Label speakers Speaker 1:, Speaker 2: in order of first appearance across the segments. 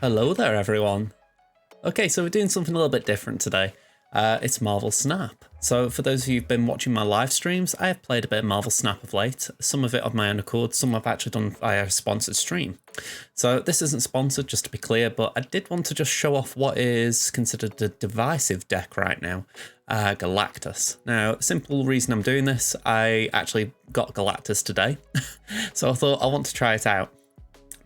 Speaker 1: Hello there, everyone. Okay, so we're doing something a little bit different today. It's Marvel Snap. So for those of you who've been watching my live streams, I have played a bit of Marvel Snap of late. Some of it of my own accord, some I've actually done via a sponsored stream. So this isn't sponsored, just to be clear, but I did want to just show off what is considered a divisive deck right now, Galactus. Now, simple reason I'm doing this, I actually got Galactus today, so I thought I want to try it out.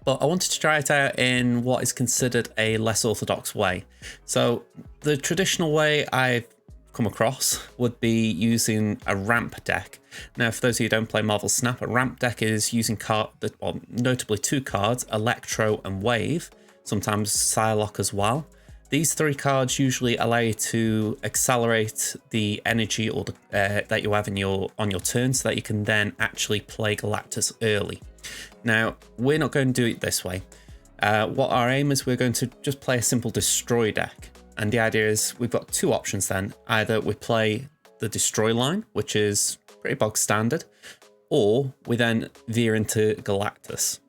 Speaker 1: But I wanted to try it out in what is considered a less orthodox way. So the traditional way I've come across would be using a ramp deck. Now, for those of you who don't play Marvel Snap, a ramp deck is using notably two cards, Electro and Wave, sometimes Psylocke as well. These three cards usually allow you to accelerate the energy or that you have on your turn, so that you can then actually play Galactus early. Now, we're not going to do it this way. What our aim is, we're going to just play a simple destroy deck. And the idea is we've got two options then. Either we play the destroy line, which is pretty bog standard, or we then veer into Galactus.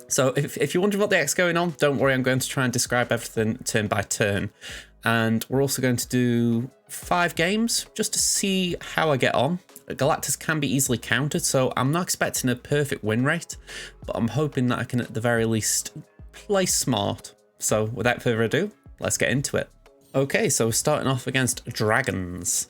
Speaker 1: So if you're wondering what the heck's going on, don't worry, I'm going to try and describe everything turn by turn. And we're also going to do 5 games just to see how I get on. Galactus can be easily countered, so I'm not expecting a perfect win rate, but I'm hoping that I can at the very least play smart. So without further ado, let's get into it. Okay, so we're starting off against Dragons.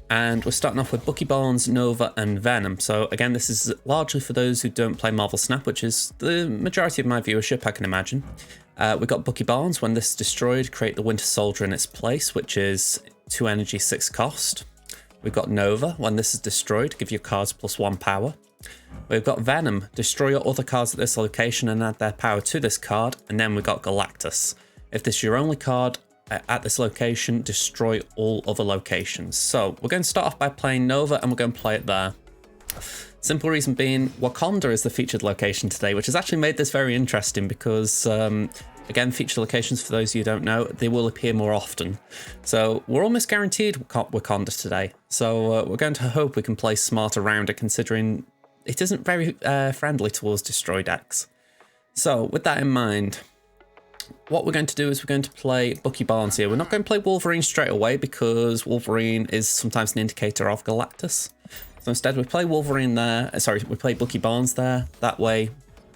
Speaker 1: And we're starting off with Buckyballs, Nova, and Venom. So again, this is largely for those who don't play Marvel Snap, which is the majority of my viewership, I can imagine. We've got Buckyballs. When this is destroyed, create the Winter Soldier in its place, which is 2 energy, 6 cost. We've got Nova. When this is destroyed, give your cards +1 power. We've got Venom. Destroy your other cards at this location and add their power to this card. And then we've got Galactus. If this is your only card at this location, destroy all other locations. So we're going to start off by playing Nova, and we're going to play it there. Simple reason being, Wakanda is the featured location today, which has actually made this very interesting because, again, featured locations, for those of you who don't know, they will appear more often. So we're almost guaranteed Wakanda today. So we're going to hope we can play smart around it, considering it isn't very friendly towards destroy decks. So with that in mind, what we're going to do is we're going to play Buckyballs here. We're not going to play Wolverine straight away because Wolverine is sometimes an indicator of Galactus. So instead we play Wolverine there, we play Buckyballs there. That way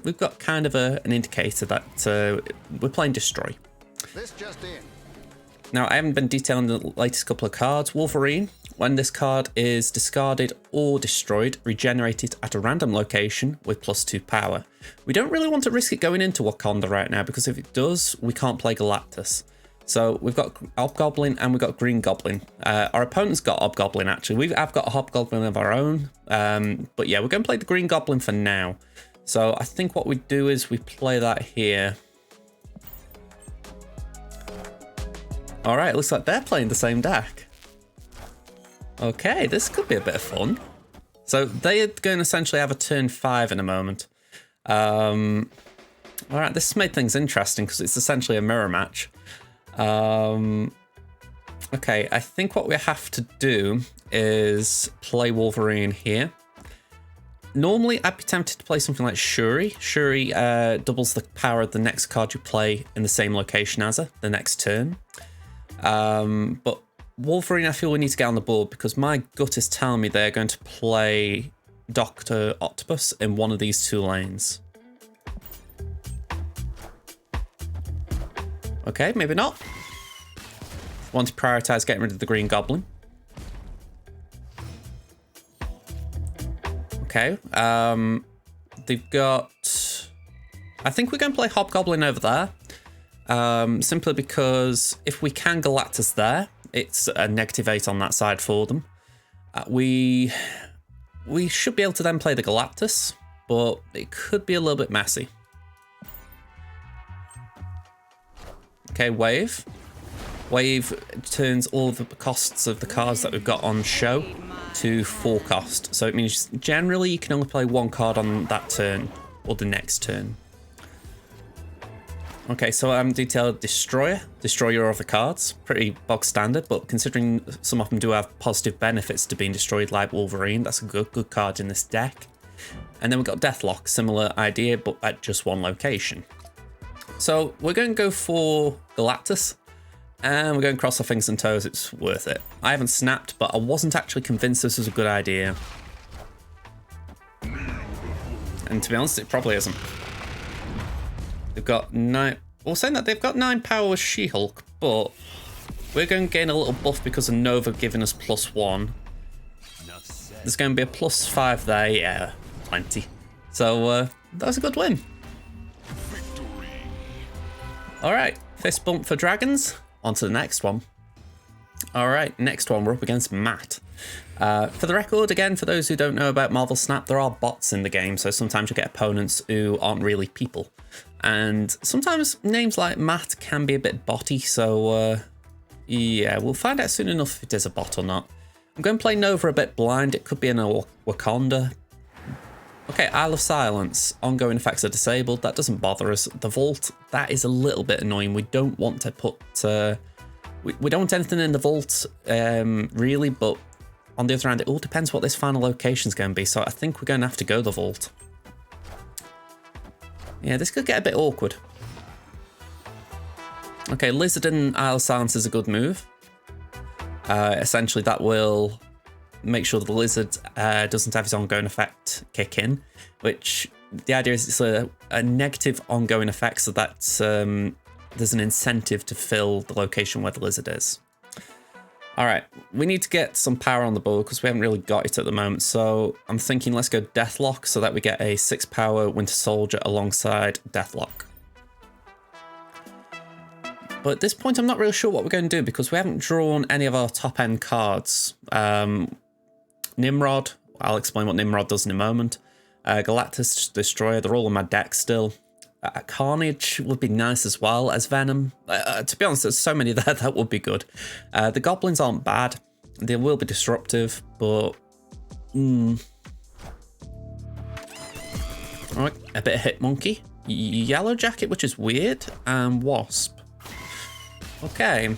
Speaker 1: we've got kind of an indicator that we're playing Destroy.
Speaker 2: This just in.
Speaker 1: Now, I haven't been detailing the latest couple of cards. Wolverine, when this card is discarded or destroyed, regenerate it at a random location with +2 power. We don't really want to risk it going into Wakanda right now, because if it does, we can't play Galactus. So we've got Hobgoblin and we've got Green Goblin. Our opponent's got Hobgoblin, actually. I've got a Hobgoblin of our own. But yeah, we're going to play the Green Goblin for now. So I think what we do is we play that here. All right, looks like they're playing the same deck. Okay, this could be a bit of fun. So they're going to essentially have a turn 5 in a moment. All right, this has made things interesting because it's essentially a mirror match. Okay, I think what we have to do is play Wolverine here. Normally, I'd be tempted to play something like Shuri. Shuri doubles the power of the next card you play in the same location as her the next turn. But Wolverine, I feel we need to get on the board because my gut is telling me they're going to play Dr. Octopus in one of these 2 lanes. Okay, maybe not. Want to prioritize getting rid of the Green Goblin. Okay, they've got... I think we're going to play Hobgoblin over there. Simply because if we can Galactus there, it's a -8 on that side for them. We should be able to then play the Galactus, but it could be a little bit messy. Okay, Wave. Wave turns all of the costs of the cards that we've got on show to 4 cost. So it means generally you can only play 1 card on that turn or the next turn. Okay, so I'm detailed Destroyer. Destroy your other cards. Pretty bog standard, but considering some of them do have positive benefits to being destroyed, like Wolverine, that's a good card in this deck. And then we've got Deathlock, similar idea, but at just 1 location. So we're going to go for Galactus, and we're going to cross our fingers and toes. It's worth it. I haven't snapped, but I wasn't actually convinced this was a good idea. And to be honest, it probably isn't. They've got 9... Well, saying that, they've got 9 power with She-Hulk, but we're going to gain a little buff because of Nova giving us +1. There's going to be a +5 there. Yeah, plenty. So that was a good win. Alright, fist bump for dragons. On to the next one. Alright, next one, we're up against Matt. For the record, again, for those who don't know about Marvel Snap, there are bots in the game, so sometimes you get opponents who aren't really people. And sometimes names like Matt can be a bit botty, so yeah, we'll find out soon enough if it is a bot or not. I'm going to play Nova a bit blind. It could be in a Wakanda. Okay, Isle of Silence. Ongoing effects are disabled. That doesn't bother us. The Vault, that is a little bit annoying. We don't want to put... we don't want anything in the Vault, really, but on the other hand, it all depends what this final location is going to be, so I think we're going to have to go the Vault. Yeah, this could get a bit awkward. Okay, Lizard in Isle of Silence is a good move. Essentially, that will make sure the Lizard doesn't have his ongoing effect kick in, which the idea is it's a negative ongoing effect, so that there's an incentive to fill the location where the Lizard is. All right, we need to get some power on the board because we haven't really got it at the moment, so I'm thinking let's go Deathlock so that we get a 6 power Winter Soldier alongside Deathlock. But at this point, I'm not really sure what we're going to do because we haven't drawn any of our top-end cards. Nimrod, I'll explain what Nimrod does in a moment. Galactus Destroyer, they're all on my deck still. Carnage would be nice as well as Venom. To be honest, there's so many there that would be good. The Goblins aren't bad. They will be disruptive, but... Alright, a bit of Hit Monkey. Yellow Jacket, which is weird, and Wasp. Okay.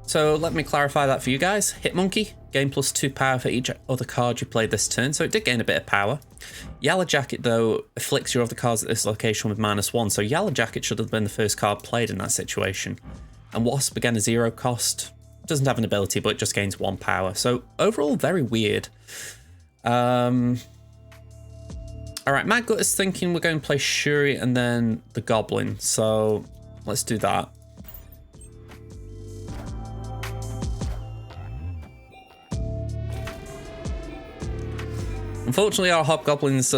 Speaker 1: So let me clarify that for you guys. Hit Monkey, gain +2 power for each other card you played this turn, so it did gain a bit of power. Yellow Jacket, though, afflicts your other cards at this location with -1, so Yellow Jacket should have been the first card played in that situation. And Wasp, again, a 0 cost. Doesn't have an ability, but it just gains 1 power. So overall, very weird. Alright, my gut is thinking we're going to play Shuri and then the Goblin, so let's do that. Unfortunately, our Hobgoblin's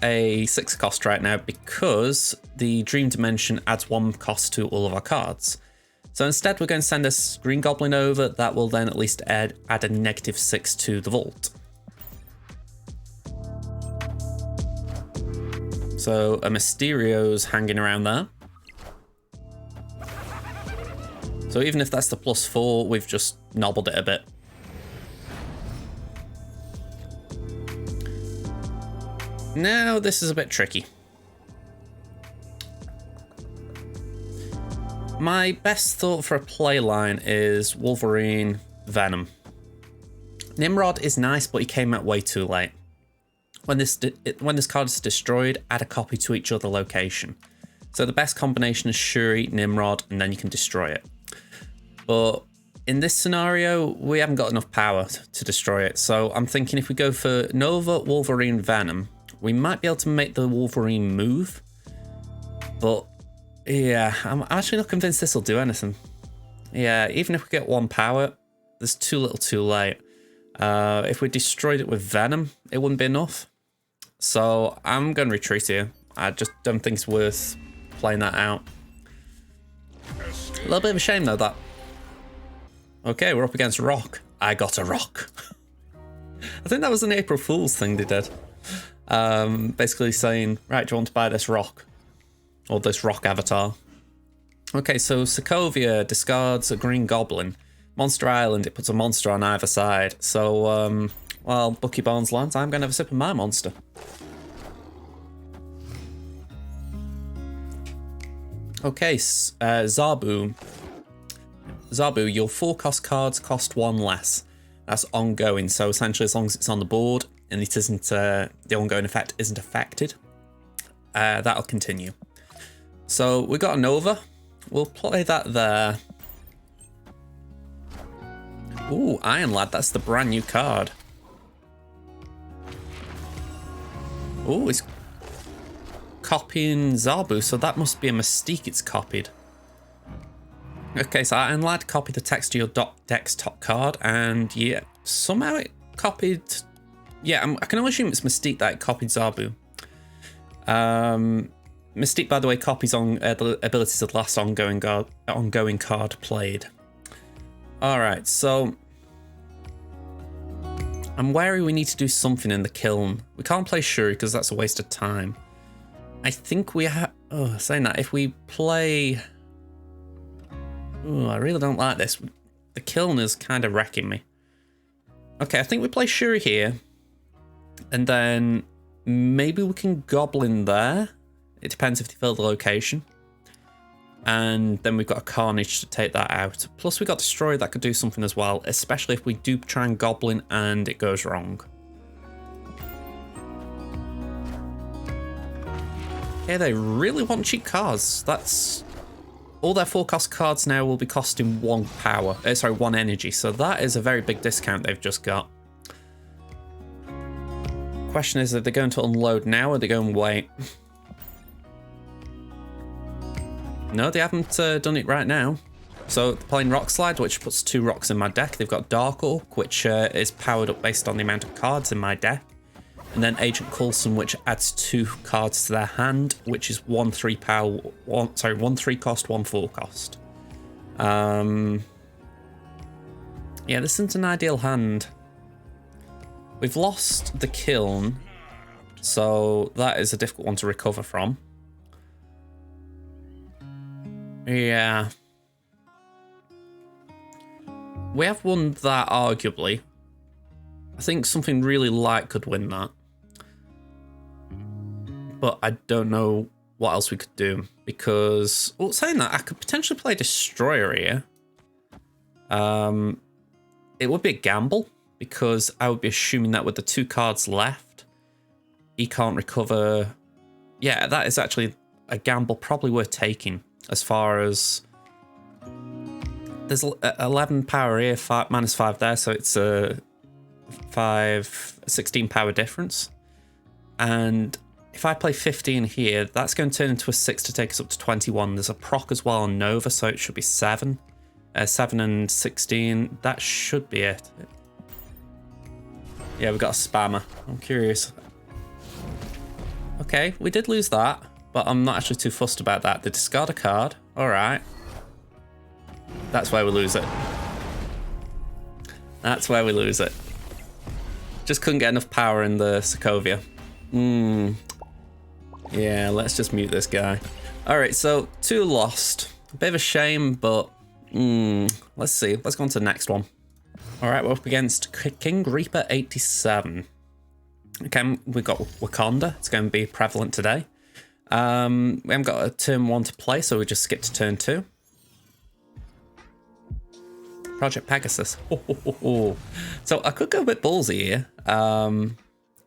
Speaker 1: a 6 cost right now because the Dream Dimension adds 1 cost to all of our cards. So instead, we're going to send this Green Goblin over. That will then at least add a -6 to the Vault. So a Mysterio's hanging around there. So even if that's the +4, we've just nobbled it a bit. Now this is a bit tricky. My best thought for a playline is Wolverine, Venom. Nimrod is nice, but he came out way too late. When this card is destroyed, add a copy to each other location. So the best combination is Shuri, Nimrod, and then you can destroy it. But in this scenario, we haven't got enough power to destroy it. So I'm thinking if we go for Nova, Wolverine, Venom, we might be able to make the Wolverine move. But yeah, I'm actually not convinced this will do anything. Yeah, even if we get 1 power, there's too little too late. If we destroyed it with Venom, it wouldn't be enough. So I'm going to retreat here. I just don't think it's worth playing that out. A little bit of a shame though, that. Okay, we're up against Rock. I got a rock. I think that was an April Fool's thing they did. Basically saying, right, do you want to buy this rock? Or this rock avatar? Okay, so Sokovia discards a Green Goblin. Monster Island, it puts a monster on either side. So, while Bucky Barnes lands, I'm going to have a sip of my monster. Okay, Zabu. Zabu, your 4-cost cards cost 1 less. That's ongoing, so essentially as long as it's on the board and it isn't, the ongoing effect isn't affected, that'll continue. So we got a Nova. We'll play that there. Ooh, Iron Lad, that's the brand new card. Ooh, it's copying Zabu, so that must be a Mystique it's copied. Okay, so Iron Lad copied the text to your desktop card, and yeah, somehow it copied... Yeah, I can only assume it's Mystique that it copied Zabu. Mystique, by the way, copies on the abilities of the last ongoing card played. Alright, so... I'm wary we need to do something in the kiln. We can't play Shuri because that's a waste of time. I think we have... Oh, saying that, if we play... Oh, I really don't like this. The kiln is kind of wrecking me. Okay, I think we play Shuri here. And then maybe we can Goblin there. It depends if they fill the location. And then we've got a Carnage to take that out. Plus we got Destroyer that could do something as well, especially if we do try and Goblin and it goes wrong. Yeah, they really want cheap cards. That's... All their 4-cost cards now will be costing 1 power. Sorry, 1 energy. So that is a very big discount they've just got. Question is, are they going to unload now or are they going to wait? No, they haven't done it right now. So they're playing Rock Slide, which puts 2 rocks in my deck. They've got Dawkhawk, which is powered up based on the amount of cards in my deck. And then Agent Coulson, which adds 2 cards to their hand, which is 1 3 cost, 1 4 cost. Yeah, this isn't an ideal hand. We've lost the kiln, so that is a difficult one to recover from. Yeah. We have won that, arguably. I think something really light could win that. But I don't know what else we could do. Because, well, saying that, I could potentially play Destroyer here. It would be a gamble. Because I would be assuming that with the 2 cards left, he can't recover. Yeah, that is actually a gamble probably worth taking. As far as there's 11 power here, -5 there, so it's a 16 power difference. And if I play 15 here, that's going to turn into a 6 to take us up to 21. There's a proc as well on Nova, so it should be 7. 7 and 16, that should be it. Yeah, we've got a spammer. I'm curious. Okay, we did lose that, but I'm not actually too fussed about that. They discard a card. All right. That's where we lose it. That's where we lose it. Just couldn't get enough power in the Sokovia. Yeah, let's just mute this guy. All right, so 2 lost. A bit of a shame, but let's see. Let's go on to the next one. All right, we're up against King Reaper 87. Okay, we've got Wakanda. It's going to be prevalent today. We haven't got a turn 1 to play, so we just skip to turn 2. Project Pegasus. So I could go a bit ballsy here.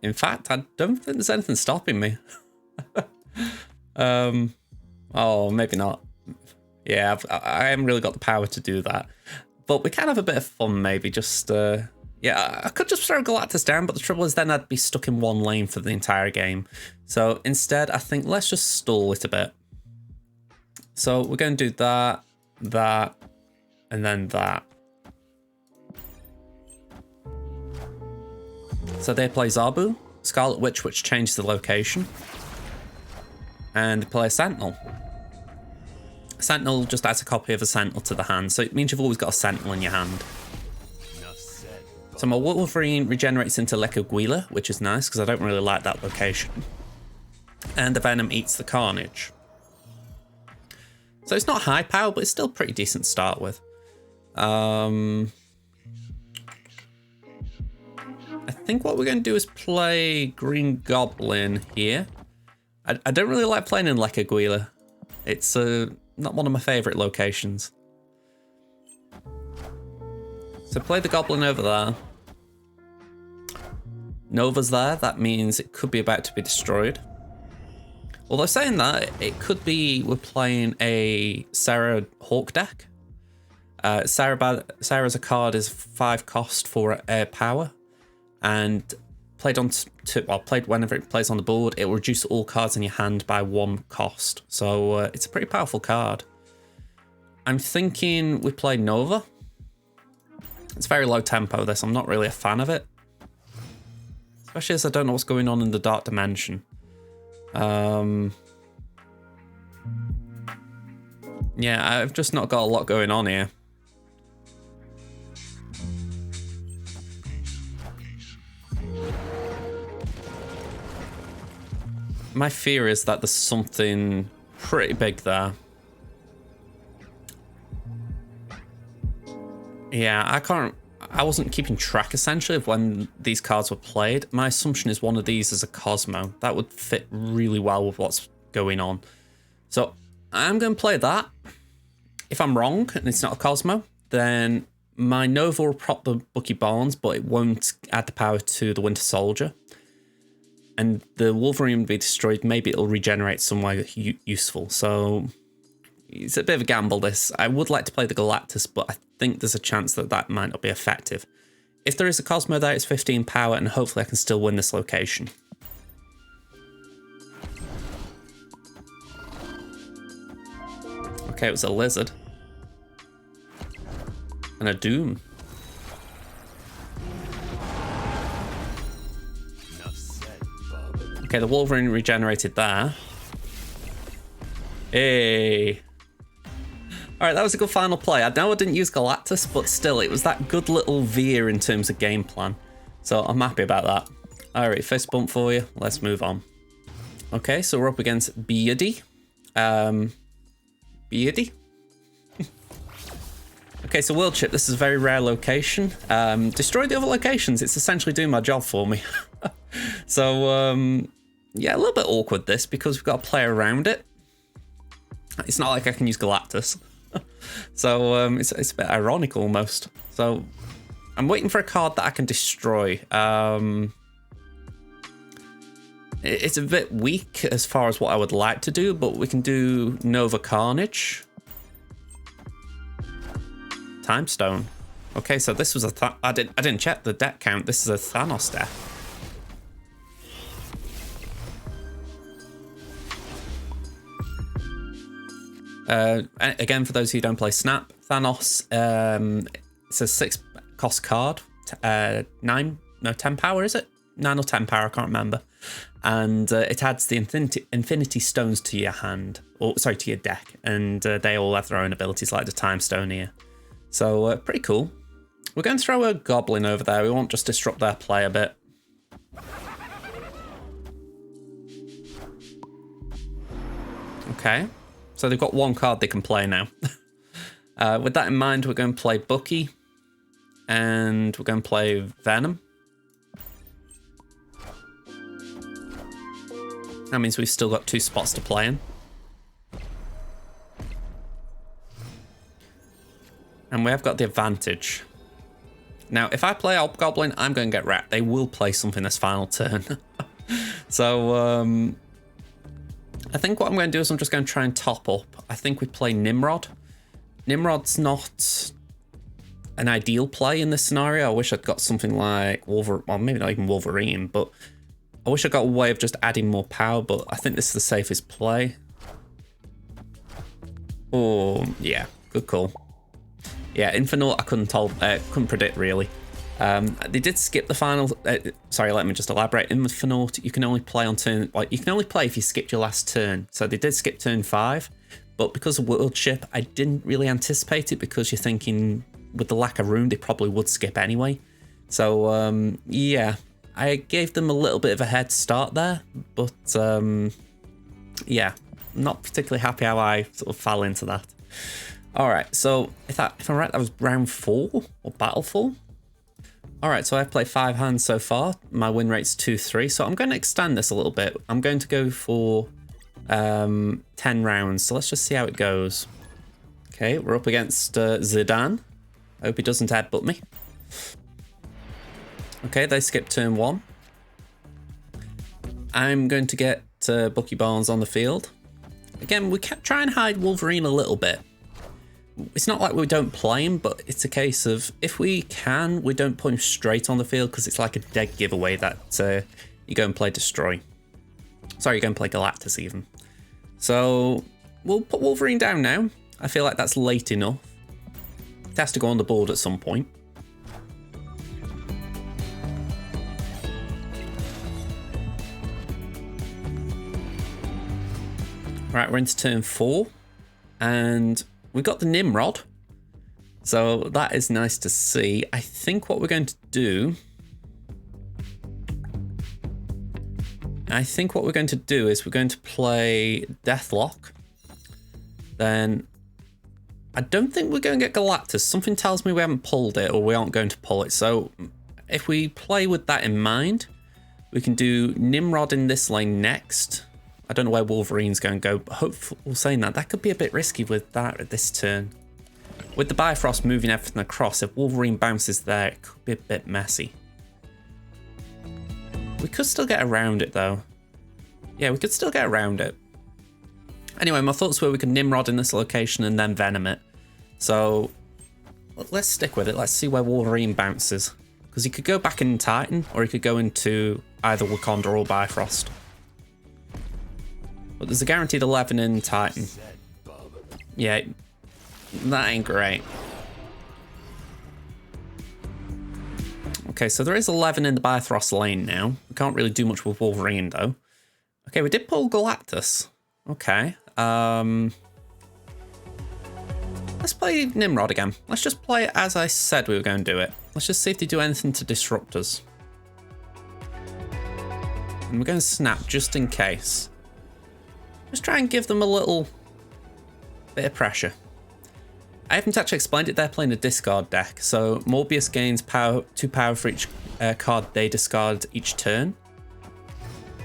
Speaker 1: In fact, I don't think there's anything stopping me. Oh, maybe not. Yeah, I haven't really got the power to do that. But we can have a bit of fun, maybe. Just, yeah, I could just throw Galactus down, but the trouble is then I'd be stuck in one lane for the entire game. So instead, I think let's just stall it a bit. So we're going to do that, that, and then that. So they play Zabu, Scarlet Witch, which changed the location. And they play a Sentinel. Sentinel just adds a copy of a Sentinel to the hand, so it means you've always got a Sentinel in your hand. So my Wolverine regenerates into Lecaguila, which is nice, because I don't really like that location. And the Venom eats the Carnage. So it's not high power, but it's still pretty decent to start with. I think what we're going to do is play Green Goblin here. I don't really like playing in Lecaguila. It's not one of my favourite locations. So play the Goblin over there. Nova's there. That means it could be about to be destroyed. Although saying that, it could be we're playing a Sera Dawkhawk deck. Sera as a card is 5 cost for air power, and played whenever it plays on the board, it will reduce all cards in your hand by 1 cost. So it's a pretty powerful card. I'm thinking we play Nova. It's very low tempo, this. I'm not really a fan of it. Especially as I don't know what's going on in the Dark Dimension. Yeah, I've just not got a lot going on here. My fear is that there's something pretty big there. Yeah, I wasn't keeping track essentially of when these cards were played. My assumption is one of these is a Cosmo. That would fit really well with what's going on. So I'm going to play that. If I'm wrong and it's not a Cosmo, then my Nova will prop the Bucky Barnes, but it won't add the power to the Winter Soldier. And the Wolverine will be destroyed. Maybe it'll regenerate some way useful. So it's a bit of a gamble, this. I would like to play the Galactus, but I think there's a chance that that might not be effective. If there is a Cosmo there, it's 15 power, and hopefully I can still win this location. Okay, it was a Lizard. And a Doom. Okay, the Wolverine regenerated there. Hey. Alright, that was a good final play. I know I didn't use Galactus, but still, it was that good little veer in terms of game plan. So I'm happy about that. Alright, fist bump for you. Let's move on. Okay, so we're up against Beardy. Beardy? Okay, so Worldship, this is a very rare location. Destroy the other locations. It's essentially doing my job for me. So, yeah, a little bit awkward this because we've got to play around it. It's not like I can use Galactus. So it's a bit ironic almost. So I'm waiting for a card that I can destroy. It's a bit weak as far as what I would like to do, but we can do Nova Carnage. Time Stone. Okay, so this was I didn't check the deck count. This is a Thanos deck. Again, for those who don't play Snap, Thanos, it's a 6 cost card, 10 power, is it? 9 or 10 power, I can't remember. And it adds the Infinity Stones to your hand, or sorry, to your deck, and they all have their own abilities like the Time Stone here. So pretty cool. We're going to throw a Goblin over there. We won't just disrupt their play a bit. Okay. So they've got one card they can play now. With that in mind, we're going to play Bucky. And we're going to play Venom. That means we've still got 2 spots to play in. And we have got the advantage. Now, if I play Hobgoblin, I'm going to get wrecked. They will play something this final turn. So, I think what I'm going to do is I'm just going to try and top up. I think we play Nimrod. Nimrod's not an ideal play in this scenario. I wish I'd got something like Wolverine, well, maybe not even Wolverine, but I wish I got a way of just adding more power, but I think this is the safest play. Oh, yeah, good call. Yeah, Infinite, I couldn't predict really. They did skip the final. Sorry, let me just elaborate. Infinite, you can only play on turn. Like you can only play if you skipped your last turn. So they did skip turn 5, but because of Worldship, I didn't really anticipate it because you're thinking with the lack of room, they probably would skip anyway. So yeah, I gave them a little bit of a head start there, but yeah, not particularly happy how I sort of fell into that. All right, so if I'm right, that was round 4 or battle 4. All right, so I've played 5 hands so far. My win rate's 2-3, so I'm going to extend this a little bit. I'm going to go for 10 rounds, so let's just see how it goes. Okay, we're up against Zidane. I hope he doesn't headbutt me. Okay, they skipped turn 1. I'm going to get Buckyballs on the field. Again, we kept trying to hide Wolverine a little bit. It's not like we don't play him, but it's a case of if we can, we don't put him straight on the field because it's like a dead giveaway that you go and play Destroy. Sorry, you go and play Galactus even. So we'll put Wolverine down now. I feel like that's late enough. It has to go on the board at some point. Right, we're into turn 4, and we got the Nimrod, so that is nice to see. I think what we're going to do... is we're going to play Deathlock. Then I don't think we're going to get Galactus. Something tells me we haven't pulled it, or we aren't going to pull it. So if we play with that in mind, we can do Nimrod in this lane next. I don't know where Wolverine's going to go, but hopefully, saying that could be a bit risky with that at this turn. With the Bifrost moving everything across, if Wolverine bounces there, it could be a bit messy. We could still get around it though. Yeah, we could still get around it. Anyway, my thoughts were we could Nimrod in this location and then Venom it. So let's stick with it. Let's see where Wolverine bounces. Because he could go back in Titan, or he could go into either Wakanda or Bifrost. But there's a guaranteed 11 in Titan. Yeah, that ain't great. Okay, so there is 11 in the Bifrost lane now. We can't really do much with Wolverine, though. Okay, we did pull Galactus. Okay. Let's play Nimrod again. Let's just play it as I said we were going to do it. Let's just see if they do anything to disrupt us. And we're going to snap just in case. Just try and give them a little bit of pressure. I haven't actually explained it. They're playing a discard deck, so Morbius gains 2 power for each card they discard each turn.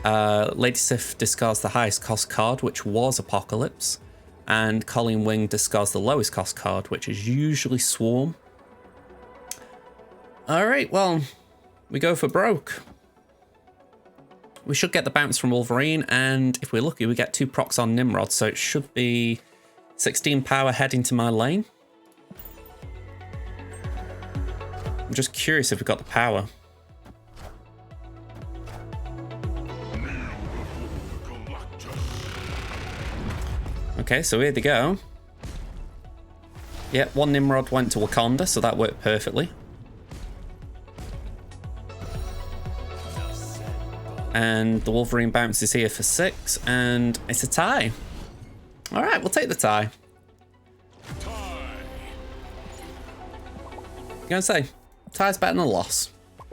Speaker 1: Lady Sif discards the highest cost card, which was Apocalypse, and Colleen Wing discards the lowest cost card, which is usually Swarm. Alright, well, we go for broke. We should get the bounce from Wolverine, and if we're lucky, we get 2 procs on Nimrod, so it should be 16 power heading to my lane. I'm just curious if we got the power. Okay, so here they go. Yep, 1 Nimrod went to Wakanda, so that worked perfectly. And the Wolverine bounce is here for 6, and it's a tie. All right, we'll take the tie. I'm gonna say, tie's better than a loss.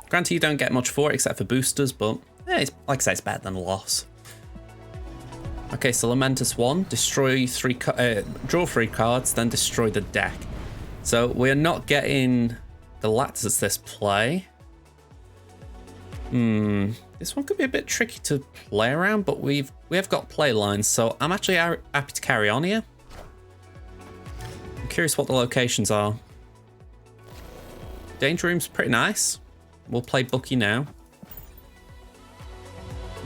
Speaker 1: Granted, you don't get much for it except for boosters, but yeah, it's, like I say, it's better than a loss. Okay, so Lamentis 1, destroy 3, draw 3 cards, then destroy the deck. So we're not getting Galactus this play. This one could be a bit tricky to play around, but we have got Playline, so I'm actually happy to carry on here. I'm curious what the locations are. Danger Room's pretty nice. We'll play Bucky now.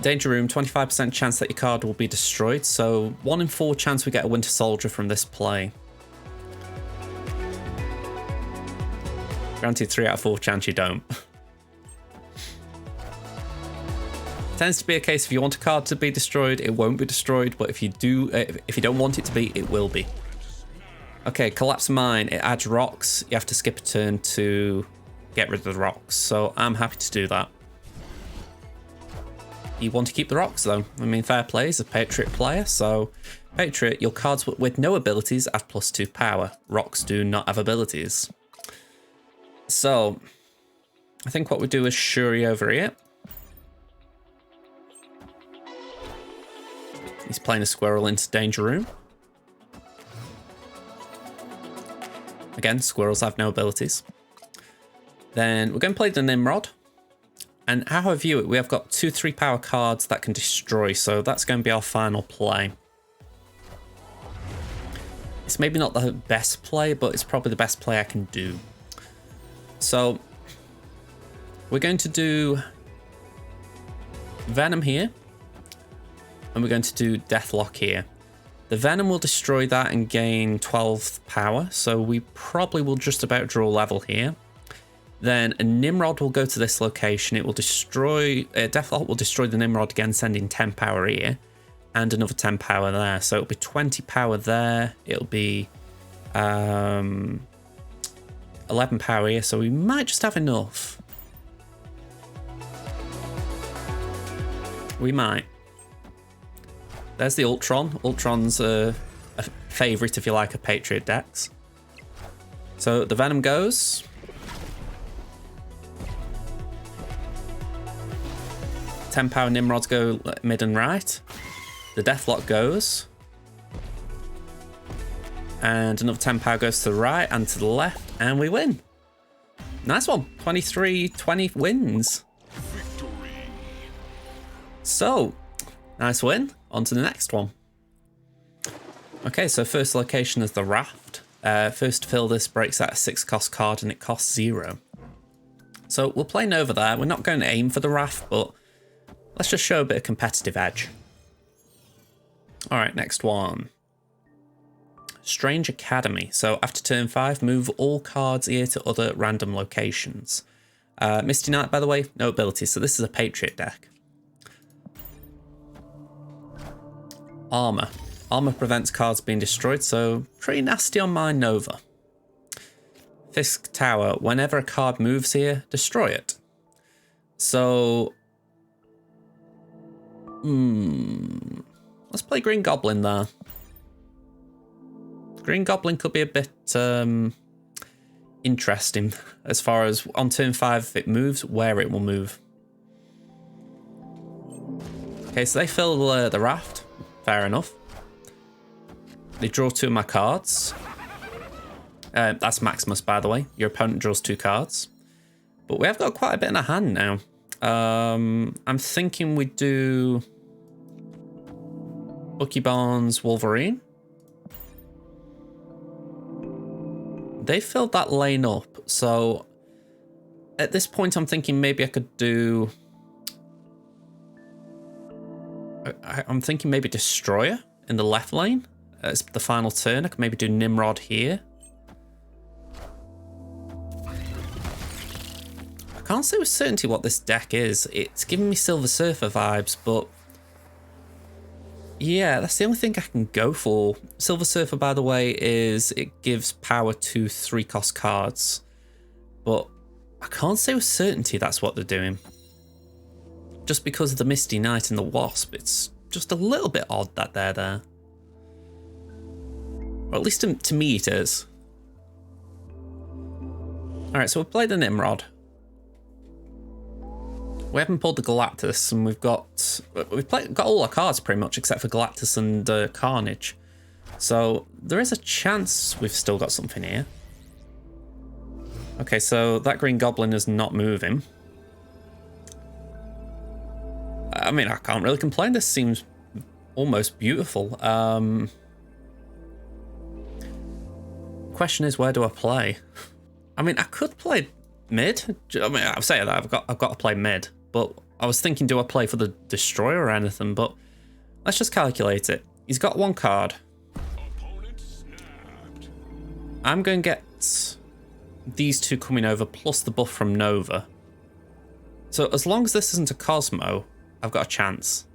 Speaker 1: Danger Room, 25% chance that your card will be destroyed, so 1 in 4 chance we get a Winter Soldier from this play. Granted, 3 out of 4 chance you don't. Tends to be a case if you want a card to be destroyed, it won't be destroyed, but if you do, if you don't want it to be, it will be. Okay, Collapse Mine, it adds rocks. You have to skip a turn to get rid of the rocks, so I'm happy to do that. You want to keep the rocks though. I mean, fair play, is a Patriot player, so Patriot, your cards with no abilities have +2 power. Rocks do not have abilities. So, I think what we do is Shuri over here. He's playing a squirrel into Danger Room. Again, squirrels have no abilities. Then we're going to play the Nimrod. And how I view it, we have got 2 3 power cards that can destroy, so that's going to be our final play. It's maybe not the best play, but it's probably the best play I can do. So we're going to do Venom here. and we're going to do Deathlock here. The Venom will destroy that and gain 12 power, so we probably will just about draw level here. Then a Nimrod will go to this location. It will destroy, Deathlock will destroy the Nimrod again, sending 10 power here, and another 10 power there. So it'll be 20 power there. It'll be 11 power here, so we might just have enough. We might. There's the Ultron. Ultron's a favourite, if you like, of Patriot decks. So the Venom goes. Ten power Nimrods go mid and right. The Deathlock goes. And another 10 power goes to the right and to the left, and we win. Nice one. 23-20 wins. Victory. So, nice win. On to the next one. Okay, so first location is the Raft. First to fill this breaks out a 6-cost card and it costs 0. So we'll play Nova there. We're not going to aim for the Raft, but let's just show a bit of competitive edge. All right, next one. Strange Academy. So after turn 5, move all cards here to other random locations. Misty Knight, by the way, no ability, so this is a Patriot deck. Armor. Armor prevents cards being destroyed, so pretty nasty on my Nova. Fisk Tower. Whenever a card moves here, destroy it. So... let's play Green Goblin there. Green Goblin could be a bit interesting as far as on turn 5 if it moves, where it will move. Okay, so they fill the Raft. Fair enough. They draw 2 of my cards. That's Maximus, by the way. Your opponent draws 2 cards. But we have got quite a bit in our hand now. I'm thinking we do Bucky Barnes, Wolverine. They filled that lane up, so at this point I'm thinking maybe I could do... I'm thinking maybe Destroyer in the left lane. It's the final turn. I could maybe do Nimrod here. I can't say with certainty what this deck is. It's giving me Silver Surfer vibes, but yeah, that's the only thing I can go for. Silver Surfer, by the way, is it gives power to 3-cost cards, but I can't say with certainty that's what they're doing. Just because of the Misty Knight and the Wasp, it's just a little bit odd that they're there. Or at least to me it is. Alright, so we've played the Nimrod. We haven't pulled the Galactus, and we've got all our cards pretty much except for Galactus and Carnage. So there is a chance we've still got something here. Okay, so that Green Goblin is not moving. I mean, I can't really complain. This seems almost beautiful. Question is, where do I play? I mean, I could play mid. I mean, I'm saying that I've got to play mid, but I was thinking, do I play for the Destroyer or anything? But let's just calculate it. He's got 1 card. I'm going to get these 2 coming over plus the buff from Nova. So as long as this isn't a Cosmo, I've got a chance.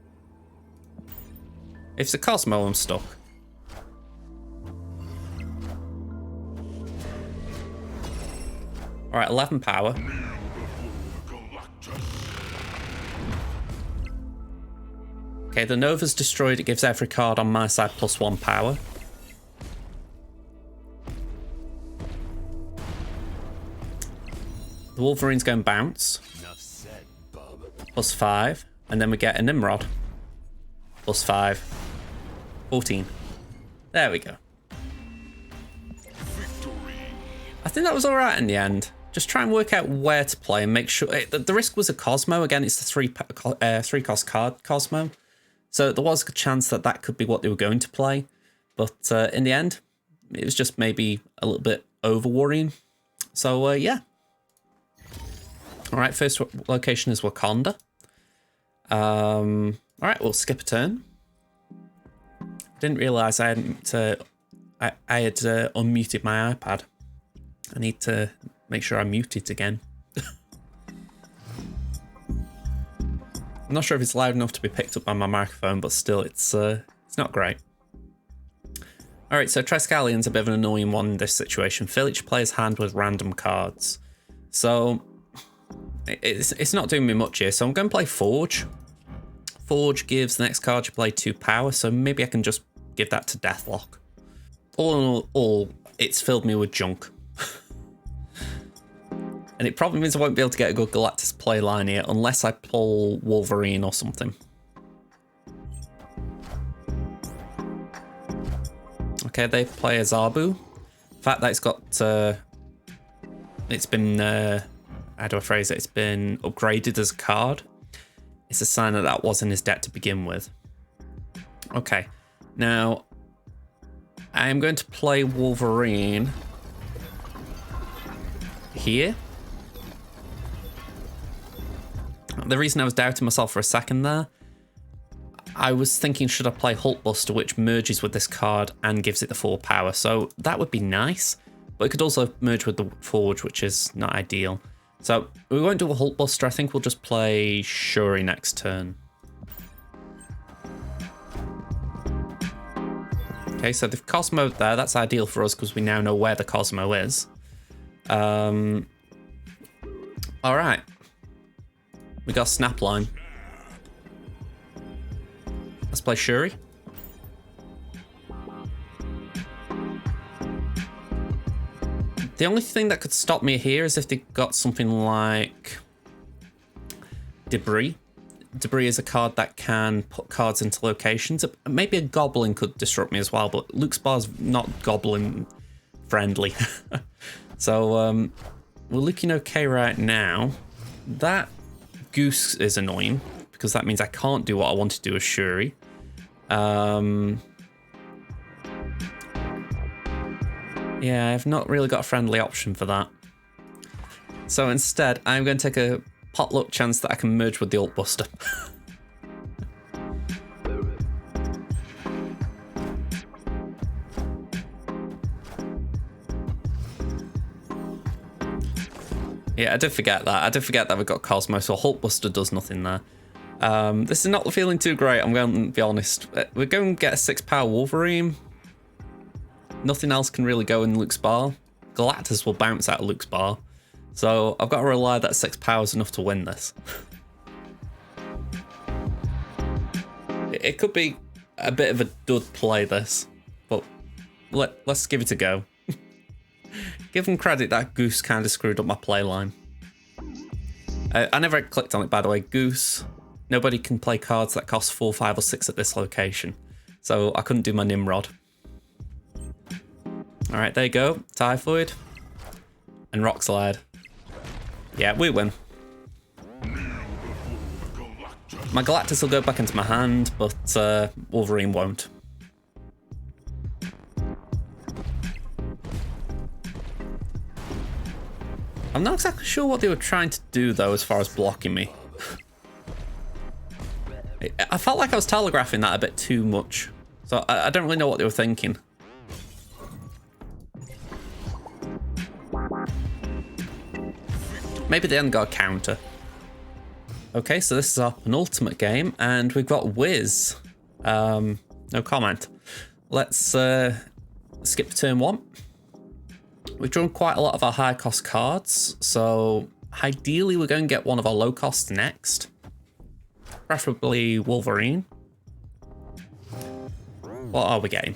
Speaker 1: If it's a Cosmo, I'm stuck. Alright, 11 power. Okay, the Nova's destroyed. It gives every card on my side plus 1 power. The Wolverine's going bounce. Plus 5. And then we get a Nimrod. Plus 5. 14. There we go. I think that was alright in the end. Just try and work out where to play and make sure... The risk was a Cosmo. Again, it's the 3-cost card Cosmo. So there was a chance that that could be what they were going to play. But in the end, it was just maybe a little bit over-worrying. So, yeah. Alright, first location is Wakanda. Alright, we'll skip a turn. Didn't realise I hadn't. I had unmuted my iPad. I need to make sure I mute it again. I'm not sure if it's loud enough to be picked up by my microphone, but still, it's not great. All right, so Triskelion's a bit of an annoying one in this situation. Fill each player's hand with random cards. So it's not doing me much here. So I'm going to play Forge. Forge gives the next card you play 2 power, so maybe I can just give that to Deathlock. All in all, it's filled me with junk. And it probably means I won't be able to get a good Galactus playline here unless I pull Wolverine or something. Okay, they play a Zabu. The fact that it's got, it's been, how do I phrase it? It's been upgraded as a card. It's a sign that that was in his deck to begin with. Okay, now I am going to play Wolverine here. The reason I was doubting myself for a second there, I was thinking, should I play Hulkbuster, which merges with this card and gives it the 4 power? So that would be nice, but it could also merge with the Forge, which is not ideal. So we won't do a Hulkbuster. I think we'll just play Shuri next turn. Okay, so the Cosmo there, that's ideal for us because we now know where the Cosmo is. All right. We got Snapline. Let's play Shuri. The only thing that could stop me here is if they got something like Debris. Debris is a card that can put cards into locations. Maybe a Goblin could disrupt me as well, but Luke's Bar's not Goblin friendly. So we're looking okay right now. That Goose is annoying because that means I can't do what I want to do with Shuri. Yeah, I've not really got a friendly option for that. So instead, I'm going to take a potluck chance that I can merge with the Hulkbuster. Yeah, I did forget that. I did forget that we've got Cosmo, so Hulkbuster does nothing there. This is not feeling too great, I'm going to be honest. We're going to get a 6 power Wolverine. Nothing else can really go in Luke's Bar. Galactus will bounce out of Luke's Bar. So I've got to rely that 6 power is enough to win this. It could be a bit of a dud play, this. But let's give it a go. Give them credit that Goose kind of screwed up my playline. I never clicked on it, by the way. Goose, nobody can play cards that cost 4, 5, or 6 at this location. So I couldn't do my Nimrod. All right, there you go. Typhoid and Rock Slide. Yeah, we win. My Galactus will go back into my hand, but Wolverine won't. I'm not exactly sure what they were trying to do, though, as far as blocking me. I felt like I was telegraphing that a bit too much. So I don't really know what they were thinking. Maybe they hadn't got a counter. Okay, so this is our penultimate game, and we've got Wiz. No comment. Let's skip to turn 1. We've drawn quite a lot of our high cost cards, so ideally we're going to get one of our low costs next. Preferably Wolverine. What are we getting?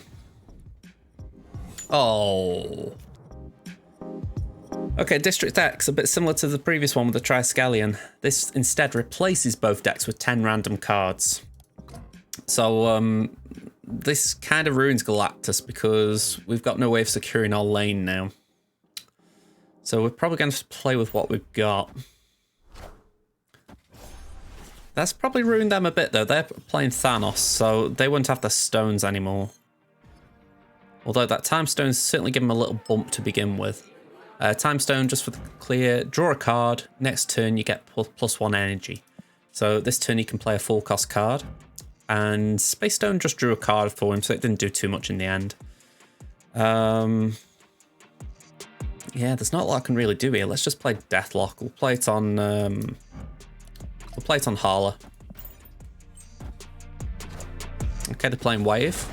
Speaker 1: Oh. Okay, District X, a bit similar to the previous one with the Triskelion. This instead replaces both decks with 10 random cards. So this kind of ruins Galactus because we've got no way of securing our lane now. So we're probably going to play with what we've got. That's probably ruined them a bit though. They're playing Thanos, so they won't have the stones anymore. Although that Time Stone's certainly given them a little bump to begin with. Time Stone, just for the clear, draw a card. Next turn you get +1 energy. So this turn you can play a full cost card. and Space Stone just drew a card for him, so it didn't do too much in the end. Yeah, there's not a lot I can really do here. Let's just play Deathlock. We'll play it on Harla. Okay, they're playing Wave.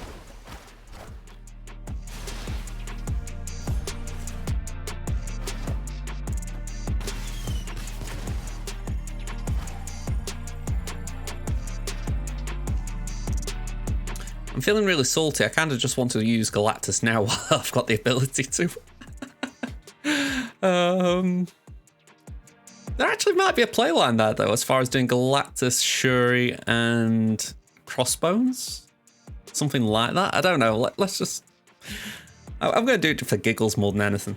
Speaker 1: I'm feeling really salty. I kind of just want to use Galactus now while I've got the ability to. There actually might be a playline there, though, as far as doing Galactus, Shuri, and Crossbones. Something like that. I don't know. Let's just... I'm going to do it for giggles more than anything.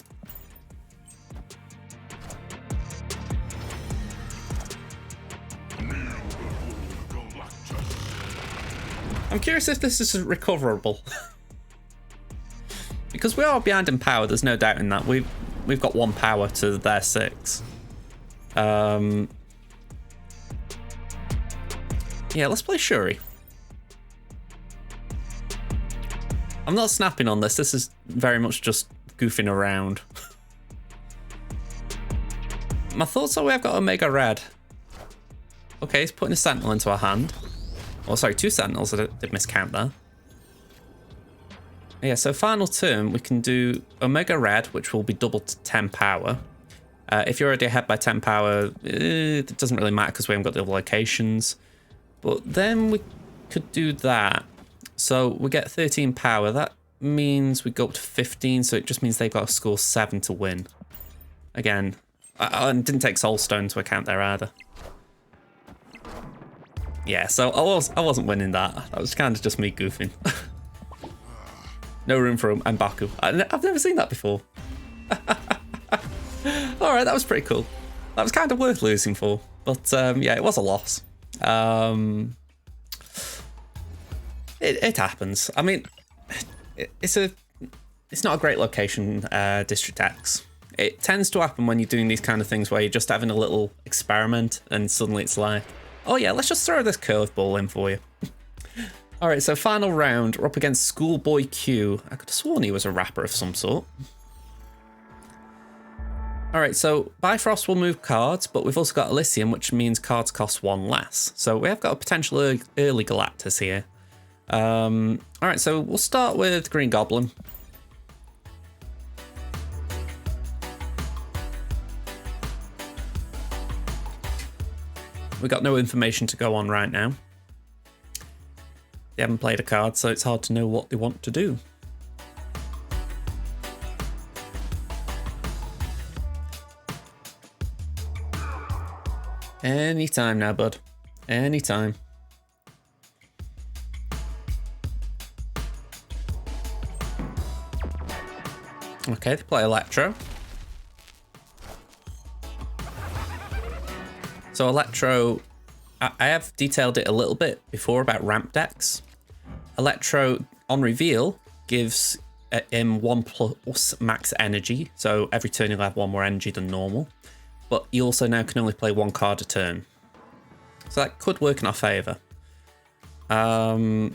Speaker 1: I'm curious if this is recoverable. Because we are behind in power, there's no doubt in that. We've got 1 power to their 6. Yeah, let's play Shuri. I'm not snapping on this. This is very much just goofing around. My thoughts are we have got Omega Red. Okay, he's putting a Sentinel into our hand. Oh, sorry, 2 Sentinels. I did miscount there. Yeah, so final turn, we can do Omega Red, which will be doubled to 10 power. If you're already ahead by 10 power, it doesn't really matter because we haven't got the other locations. But then we could do that. So we get 13 power. That means we go up to 15, so it just means they've got to score 7 to win. Again, I didn't take Soul Stone into account there either. Yeah, so I wasn't winning that. That was kind of just me goofing. No room for M'Baku. I've never seen that before. Alright, that was pretty cool. That was kind of worth losing for. But yeah, it was a loss. It happens. I mean, it's not a great location, District X. It tends to happen when you're doing these kind of things where you're just having a little experiment and suddenly it's like, oh yeah, let's just throw this curveball in for you. Alright, so final round, we're up against Schoolboy Q. I could have sworn he was a rapper of some sort. Alright, so Bifrost will move cards, but we've also got Elysium, which means cards cost 1 less. So we have got a potential early Galactus here. Alright, so we'll start with Green Goblin. We've got no information to go on right now. They haven't played a card, so it's hard to know what they want to do. Anytime now, bud. Anytime. Okay, they play Electro. So Electro, I have detailed it a little bit before about ramp decks. Electro, on reveal, gives him 1+ max energy, so every turn he'll have 1 more energy than normal. But he also now can only play 1 card a turn. So that could work in our favour. I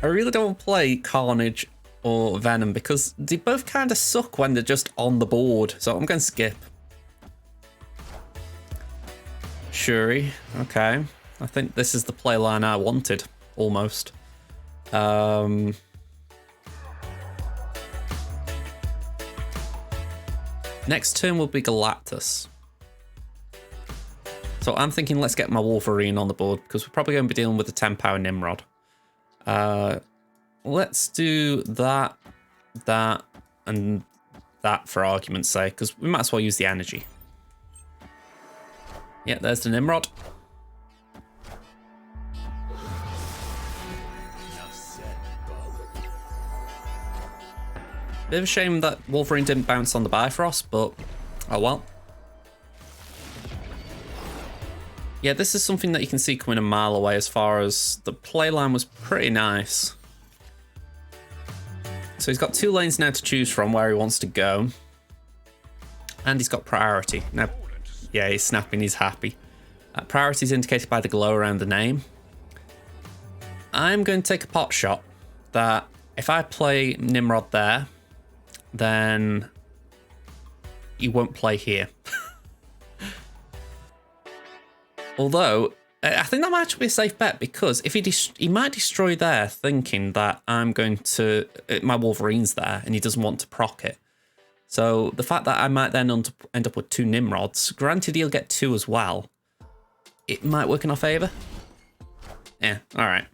Speaker 1: really don't want to play Carnage or Venom because they both kind of suck when they're just on the board. So I'm going to skip. Shuri, okay. I think this is the playline I wanted, almost. Next turn will be Galactus. So I'm thinking let's get my Wolverine on the board because we're probably going to be dealing with a 10 power Nimrod. Let's do that, and that for argument's sake, because we might as well use the energy. Yeah, there's the Nimrod. Bit of a shame that Wolverine didn't bounce on the Bifrost, but oh well. Yeah, this is something that you can see coming a mile away as far as the playline was pretty nice. So he's got 2 lanes now to choose from where he wants to go. And he's got priority. Now, Yeah, he's snapping, he's happy. Priority is indicated by the glow around the name. I'm going to take a pot shot that if I play Nimrod there, then he won't play here. Although, I think that might actually be a safe bet, because if he might destroy there thinking that I'm going to... my Wolverine's there and he doesn't want to proc it. So the fact that I might then end up with 2 Nimrods, granted he'll get 2 as well, it might work in our favour. Yeah, alright.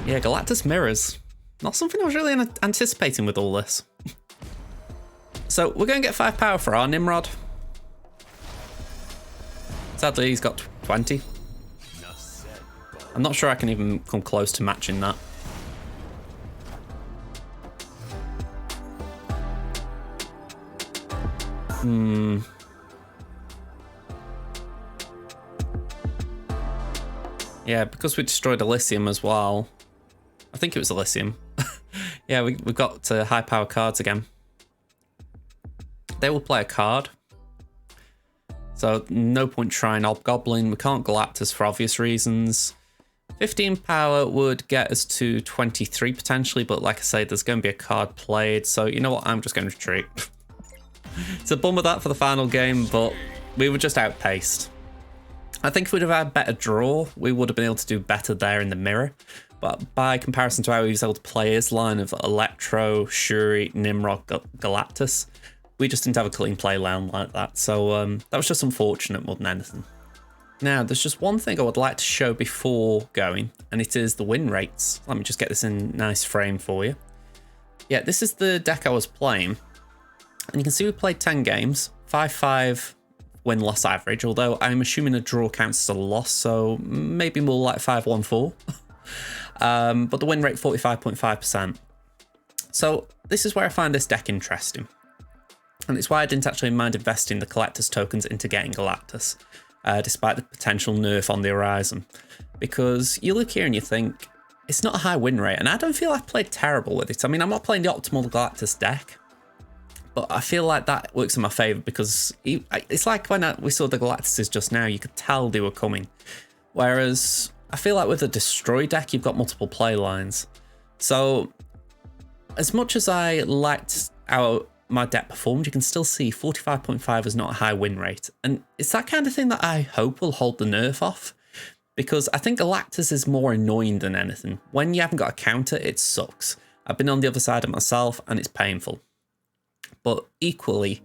Speaker 1: Yeah, Galactus mirrors. Not something I was really anticipating with all this. So we're going to get 5 power for our Nimrod. Sadly, he's got 20. I'm not sure I can even come close to matching that. Yeah, because we destroyed Elysium as well. I think it was Elysium. Yeah, we got high power cards again. They will play a card. So no point trying Hobgoblin. We can't Galactus for obvious reasons. 15 power would get us to 23 potentially, but like I say, there's going to be a card played. So you know what? I'm just going to retreat. It's a bummer that for the final game, but we were just outpaced. I think if we'd have had a better draw, we would have been able to do better there in the mirror. But by comparison to how he was able to play his line of Electro, Shuri, Nimrod, Galactus, we just didn't have a clean play line like that. So that was just unfortunate more than anything. Now, there's just one thing I would like to show before going, and it is the win rates. Let me just get this in nice frame for you. Yeah, this is the deck I was playing. And you can see we played 10 games, 5-5 win-loss average, although I'm assuming a draw counts as a loss, so maybe more like 5-1-4. But the win rate 45.5%. So this is where I find this deck interesting. And it's why I didn't actually mind investing the collector's tokens into getting Galactus, despite the potential nerf on the horizon. Because you look here and you think, it's not a high win rate, and I don't feel I've played terrible with it. I mean, I'm not playing the optimal Galactus deck, but I feel like that works in my favour because it's like when we saw the Galactuses just now, you could tell they were coming. Whereas I feel like with a Destroy deck, you've got multiple play lines. So as much as I liked how my deck performed, you can still see 45.5 is not a high win rate. And it's that kind of thing that I hope will hold the nerf off, because I think Galactus is more annoying than anything. When you haven't got a counter, it sucks. I've been on the other side of myself and it's painful. But equally,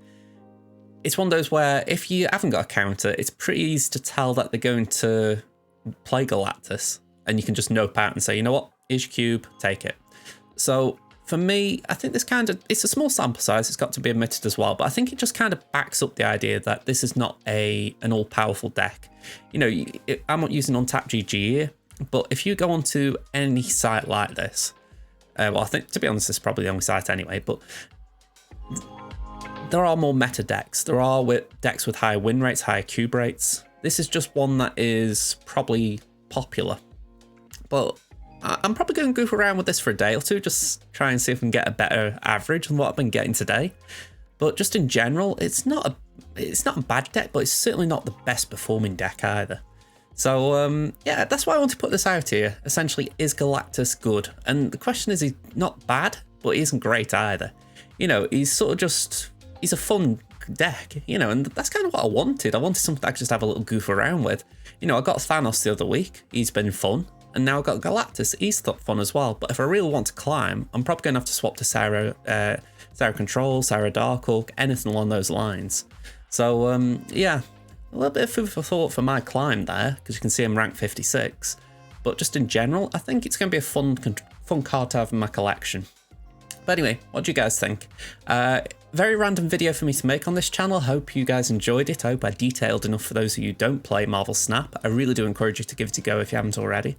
Speaker 1: it's one of those where if you haven't got a counter, it's pretty easy to tell that they're going to play Galactus, and you can just nope out and say, you know what, here's your cube, take it. So for me, I think it's a small sample size, it's got to be admitted as well, but I think it just kind of backs up the idea that this is not an all-powerful deck. You know, I'm not using Untapped GG here, but if you go onto any site like this, well, I think, to be honest, this is probably the only site anyway, but there are more meta decks. There are decks with higher win rates, higher cube rates. This is just one that is probably popular. But I'm probably going to goof around with this for a day or two, just try and see if I can get a better average than what I've been getting today. But just in general, it's not a bad deck, but it's certainly not the best performing deck either. So yeah, that's why I want to put this out here. Essentially, is Galactus good? And the question is, he's not bad, but he isn't great either. You know, he's sort of just, he's a fun deck, you know, and that's kind of what I wanted. I wanted something I could just have a little goof around with. You know, I got Thanos the other week, he's been fun, and now I've got Galactus, he's fun as well. But if I really want to climb, I'm probably going to have to swap to Sera Control, Sera Dawkhawk, anything along those lines. So yeah, a little bit of food for thought for my climb there, because you can see I'm ranked 56. But just in general, I think it's going to be a fun card to have in my collection. But anyway, what do you guys think? Very random video for me to make on this channel. Hope you guys enjoyed it. I hope I detailed enough for those of you who don't play Marvel Snap. I really do encourage you to give it a go if you haven't already.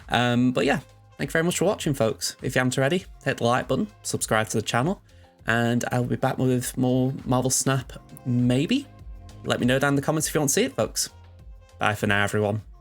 Speaker 1: But yeah, thank you very much for watching, folks. If you haven't already, hit the like button, subscribe to the channel, and I'll be back with more Marvel Snap, maybe? Let me know down in the comments if you want to see it, folks. Bye for now, everyone.